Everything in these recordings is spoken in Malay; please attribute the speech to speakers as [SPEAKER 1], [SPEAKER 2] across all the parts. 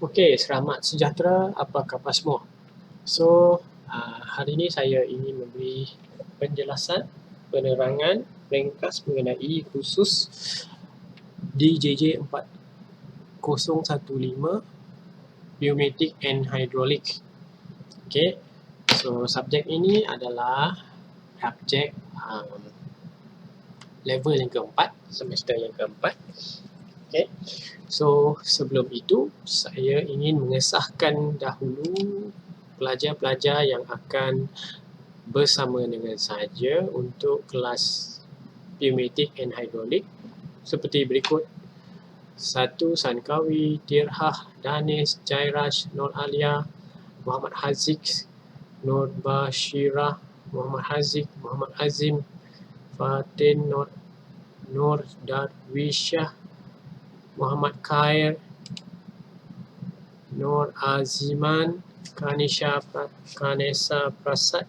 [SPEAKER 1] Okey, selamat sejahtera. Apa khabar semua? So, hari ini saya ingin memberi penjelasan, penerangan ringkas mengenai khusus DJJ 4015 Pneumatic and Hydraulic. Okey, so subjek ini adalah subjek level yang keempat, semester yang keempat. Okey, so sebelum itu saya ingin mengesahkan dahulu pelajar-pelajar yang akan bersama dengan saya untuk kelas Pneumatic and Hydraulic seperti berikut. 1. Sankawi, Tirhah, Danis, Jairaj, Nur Alia, Muhammad Haziq, Nur Bashirah, Muhammad Haziq, Muhammad Azim, Fatin, Nur Darwishah, Muhammad Khair, Nur Aziman, Kanesa Prasad,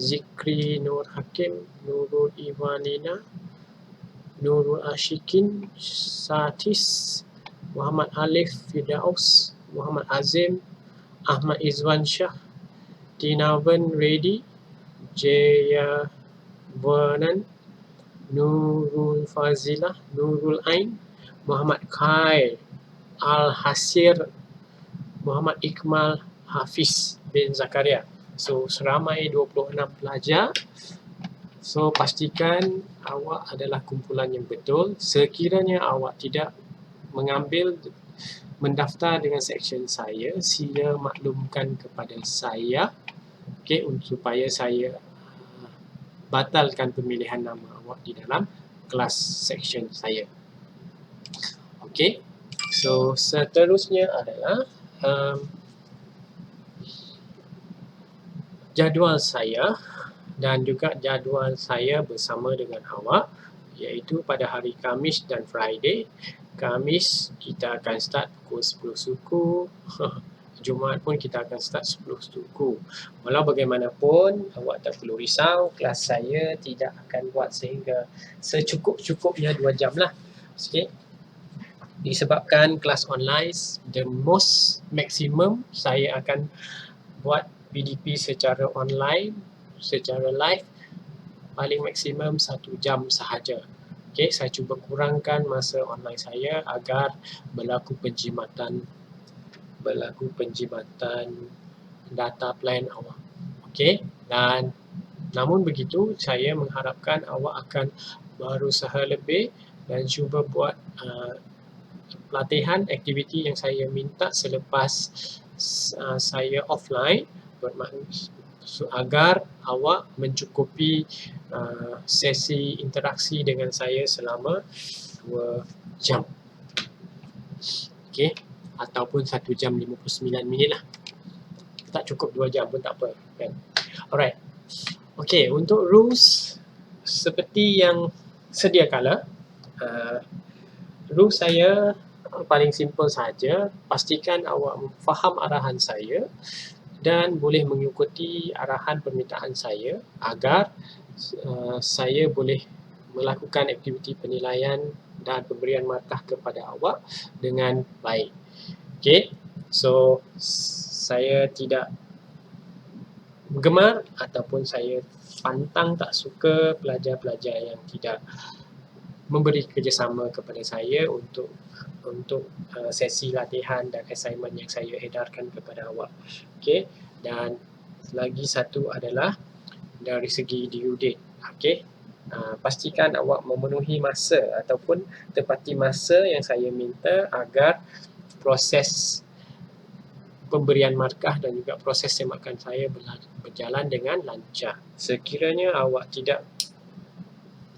[SPEAKER 1] Zikri Nur Hakim, Nurul Iwanina, Nurul Ashikin, Satis, Muhammad Alif Firdaus, Muhammad Azim, Ahmad Izwan Shah, Tinavan Reddy, Jaya Vernon, Nurul Fazilah, Nurul Ain, Muhammad Khair Al-Hasir, Muhammad Iqmal Hafiz bin Zakaria. So, seramai 26 pelajar. So, pastikan awak adalah kumpulan yang betul. Sekiranya awak tidak mendaftar dengan seksyen saya, sila maklumkan kepada saya, okey, supaya saya batalkan pemilihan nama awak di dalam kelas seksyen saya. Okey, so seterusnya adalah jadual saya dan juga jadual saya bersama dengan awak, iaitu pada hari Khamis dan Friday. Khamis kita akan start pukul 10 suku, Jumaat pun kita akan start 10 suku. Walau bagaimanapun, awak tak perlu risau, kelas saya tidak akan buat sehingga secukup-cukupnya 2 jam lah. Okey. Disebabkan kelas online, the most maximum saya akan buat PDP secara online, secara live, paling maksimum 1 jam sahaja. Okey, saya cuba kurangkan masa online saya agar berlaku penjimatan data plan awak. Okey, dan namun begitu saya mengharapkan awak akan berusaha lebih dan cuba buat pelatihan aktiviti yang saya minta selepas saya offline, agar awak mencukupi sesi interaksi dengan saya selama 2 jam. Okey, ataupun 1 jam 59 minit lah. Tak cukup 2 jam pun tak apa, kan? Alright. Okey, untuk rules seperti yang sedia kala, rules saya paling simple saja. Pastikan awak faham arahan saya dan boleh mengikuti arahan permintaan saya agar saya boleh melakukan aktiviti penilaian dan pemberian markah kepada awak dengan baik. Okey, so saya tidak gemar ataupun saya pantang tak suka pelajar-pelajar yang tidak memberi kerjasama kepada saya untuk sesi latihan dan assignment yang saya edarkan kepada awak. Okey, dan lagi satu adalah dari segi due date. Okey, pastikan awak memenuhi masa ataupun tepati masa yang saya minta agar proses pemberian markah dan juga proses semakan saya berjalan dengan lancar. Sekiranya awak tidak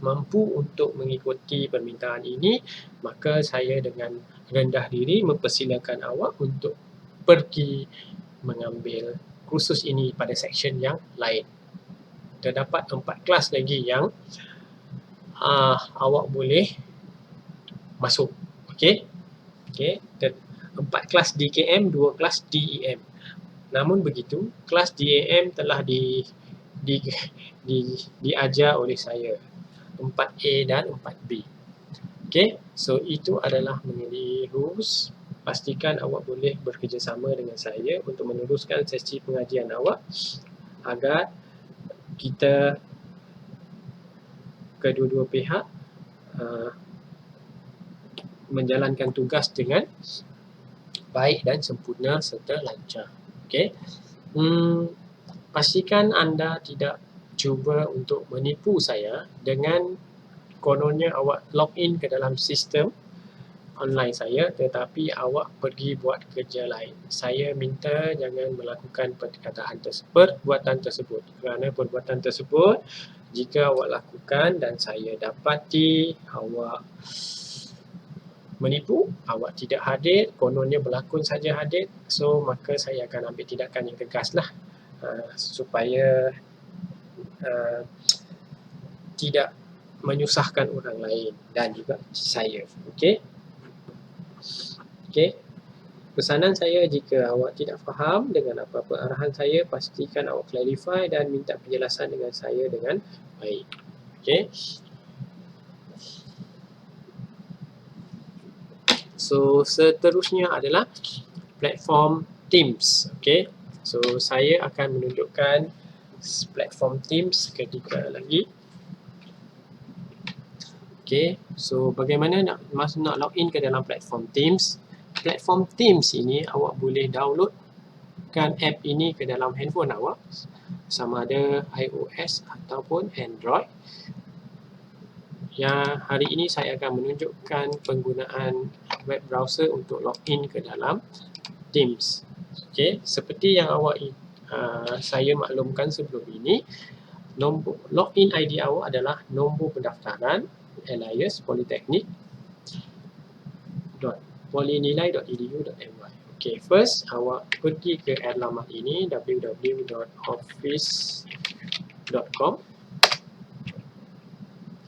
[SPEAKER 1] mampu untuk mengikuti permintaan ini, maka saya dengan rendah diri mempersilakan awak untuk pergi mengambil kursus ini pada seksyen yang lain. Terdapat 4 kelas lagi yang awak boleh masuk. Okey? Okey, 4 kelas DKM, 2 kelas DEM. Namun begitu, kelas DEM telah diajar oleh saya, 4A dan 4B. Okey, so itu adalah mengenai rules pastikan awak boleh bekerjasama dengan saya untuk meneruskan sesi pengajian awak agar kita kedua-dua pihak menjalankan tugas dengan baik dan sempurna serta lancar. Okey. Pastikan anda tidak cuba untuk menipu saya dengan kononnya awak login ke dalam sistem online saya tetapi awak pergi buat kerja lain. Saya minta jangan melakukan perbuatan tersebut kerana perbuatan tersebut jika awak lakukan dan saya dapati awak menipu, awak tidak hadir, kononnya berlakon saja hadir, so maka saya akan ambil tindakan yang tegaslah supaya tidak menyusahkan orang lain dan juga saya. Okey. Okey. Pesanan saya, jika awak tidak faham dengan apa-apa arahan saya, pastikan awak clarify dan minta penjelasan dengan saya dengan baik. Okey. So, seterusnya adalah platform Teams. Okey. So, saya akan menunjukkan platform Teams ketika lagi. Okey. So, bagaimana nak login ke dalam platform Teams? Platform Teams ini awak boleh downloadkan app ini ke dalam handphone awak, sama ada iOS ataupun Android. Yang hari ini saya akan menunjukkan penggunaan web browser untuk login ke dalam Teams. Okey, seperti yang saya maklumkan sebelum ini, nombor login ID awak adalah nombor pendaftaran alias Politeknik polinilai.edu.my. Okey, first awak pergi ke alamat ini www.office.com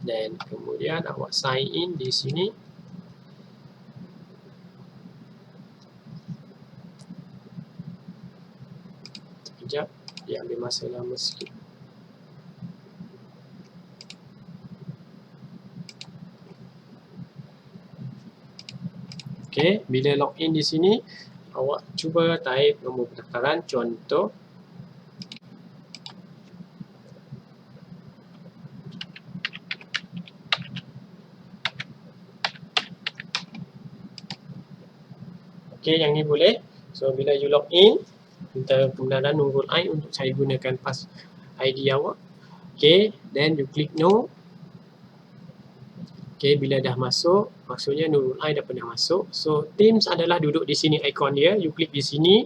[SPEAKER 1] dan kemudian awak sign in di sini. Sekejap, dia ambil masa lama sikit. Okey, bila login di sini, awak cuba type nombor pendaftaran, contoh okey, yang ni boleh. So, bila you login, minta kebenaran Nurul Ain untuk saya gunakan pas ID awak. Okey, then you click no. Okey, bila dah masuk, maksudnya Nurul Ain dah pernah masuk. So, Teams adalah duduk di sini ikon dia. You klik di sini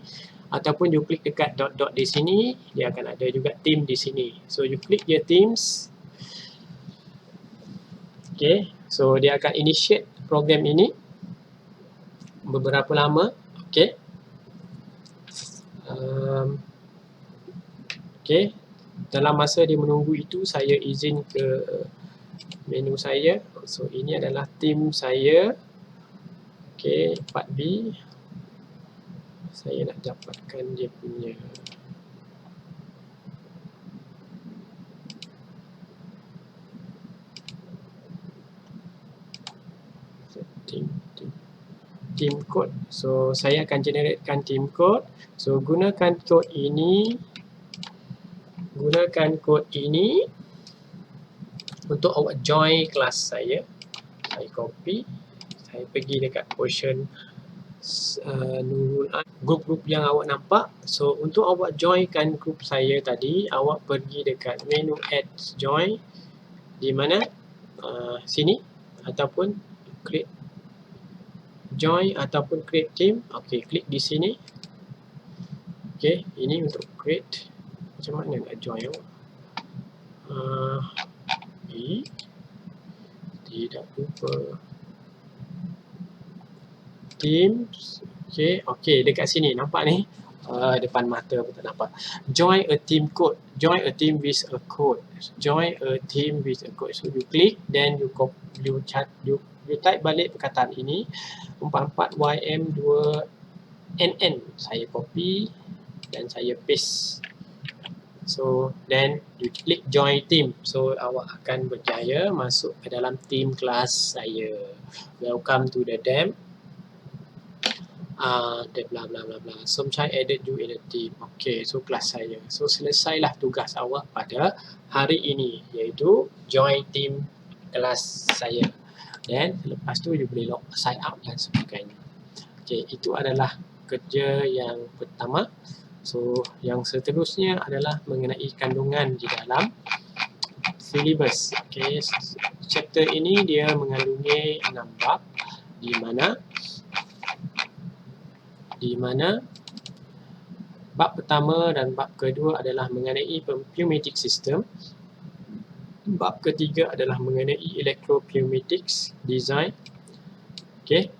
[SPEAKER 1] ataupun you klik dekat dot-dot di sini, dia akan ada juga Team di sini. So, you klik je Teams. Okey, so dia akan initiate program ini beberapa lama. Okey. Okey, dalam masa dia menunggu itu, saya izin ke menu saya. So, ini adalah tim saya. Okey, part B. Saya nak dapatkan dia punya team code. So, saya akan generatekan team code. So, gunakan kod ini untuk awak join kelas saya. Saya copy, saya pergi dekat portion Nurul Ain, grup-grup yang awak nampak. So, untuk awak joinkan grup saya tadi, awak pergi dekat menu add join di mana sini, ataupun create join ataupun create team. Okey, klik di sini. Okey, ini untuk create. Macam mana nak join awak? Tidak lupa Teams. Okey, dekat sini nampak ni. Depan mata pun tak nampak. Join a team code. Join a team with a code. Join a team with a code. So, you click, then you type balik perkataan ini 44YM2NN. Saya copy dan saya paste. So, then you click join team. So, awak akan berjaya masuk ke dalam team kelas saya. Welcome to the DAM. Dia bla bla bla bla. Somchai added you in the team. Okay, so kelas saya. So selesailah tugas awak pada hari ini, iaitu join team kelas saya. Dan lepas tu you boleh log sign out dan sebagainya. Okay, itu adalah kerja yang pertama. So yang seterusnya adalah mengenai kandungan di dalam syllabus. Okay, chapter ini dia mengandungi 6 bab di mana bab pertama dan bab kedua adalah mengenai pneumatic system. Bab ketiga adalah mengenai electropneumatics design. Okay.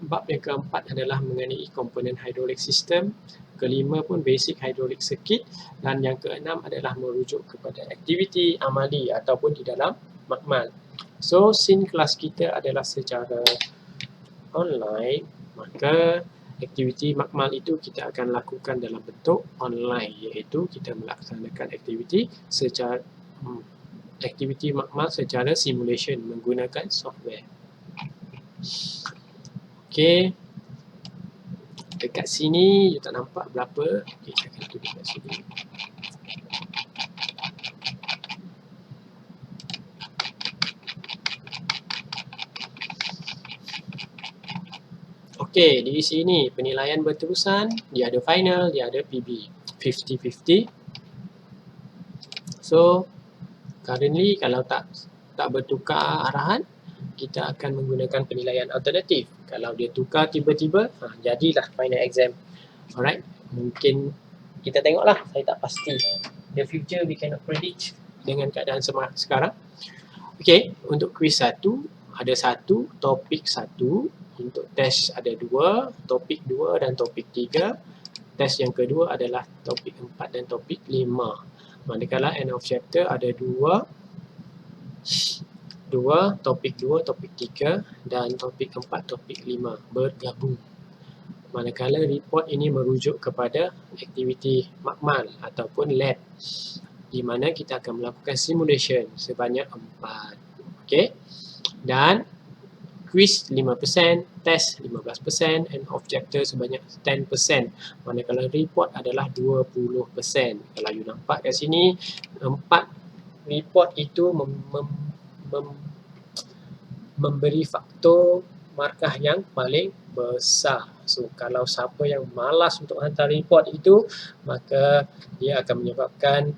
[SPEAKER 1] Bab yang keempat adalah mengenai komponen hydraulic system. Kelima pun basic hydraulic circuit. Dan yang keenam adalah merujuk kepada aktiviti amali ataupun di dalam makmal. So, since kelas kita adalah secara online, maka aktiviti makmal itu kita akan lakukan dalam bentuk online, iaitu kita melaksanakan aktiviti makmal secara simulation menggunakan software. Okey. Dekat sini you tak nampak berapa. Okey, saya akan tulis kat sini. Okey, di sini penilaian berterusan, dia ada final, dia ada PB. 50-50. So, currently kalau tak bertukar arahan, kita akan menggunakan penilaian alternatif. Kalau dia tukar tiba-tiba, jadilah final exam. Alright, mungkin kita tengoklah, saya tak pasti. The future we cannot predict dengan keadaan sekarang. Okey, untuk quiz 1, ada 1, topik 1. Untuk test ada 2, topik 2 dan topik 3. Test yang kedua adalah topik 4 dan topik 5. Manakala end of chapter ada 2, topik 2, topik 3 dan topik 4, topik 5 bergabung. Manakala report ini merujuk kepada aktiviti makmal ataupun lab, di mana kita akan melakukan simulation sebanyak 4. Okey. Dan quiz 5%, test 15%, and of chapter sebanyak 10%. Manakala report adalah 20%. Kalau you nampak kat sini, 4 report itu memberi faktor markah yang paling besar. So, kalau siapa yang malas untuk hantar report itu, maka dia akan menyebabkan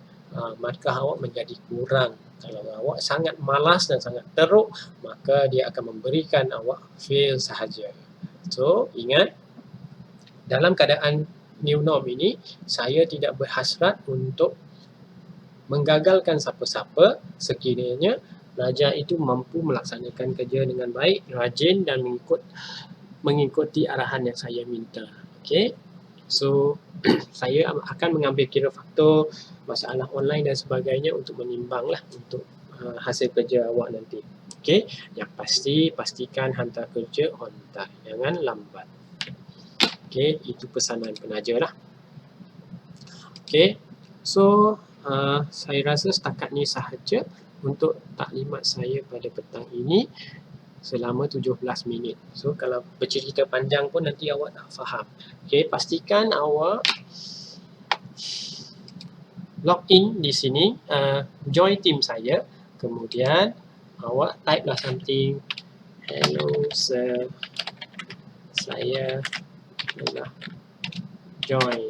[SPEAKER 1] markah awak menjadi kurang. Kalau awak sangat malas dan sangat teruk, maka dia akan memberikan awak fail sahaja. So, ingat, dalam keadaan new norm ini, saya tidak berhasrat untuk menggagalkan siapa-siapa sekiranya pelajar itu mampu melaksanakan kerja dengan baik, rajin dan mengikuti arahan yang saya minta. Okey. So, saya akan mengambil kira faktor masalah online dan sebagainya untuk menimbanglah untuk hasil kerja awak nanti. Okey. Yang pasti, pastikan hantar kerja on time. Jangan lambat. Okey, itu pesanan penaja lah. Okey. So, saya rasa setakat ni sahaja untuk taklimat saya pada petang ini selama 17 minit. So, kalau bercerita panjang pun nanti awak tak faham. Okey, pastikan awak log in di sini, join team saya. Kemudian awak type lah something. Hello sir, saya telah join.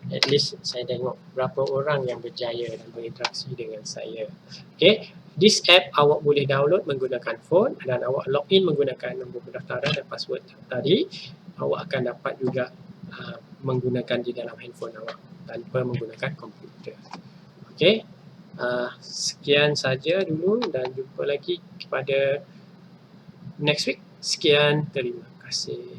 [SPEAKER 1] At least saya tengok berapa orang yang berjaya dan berinteraksi dengan saya. Okay, this app awak boleh download menggunakan phone dan awak login menggunakan nombor pendaftaran dan password tadi. Awak akan dapat juga menggunakan di dalam handphone awak tanpa menggunakan komputer. Okay, sekian saja dulu dan jumpa lagi pada next week. Sekian, terima kasih.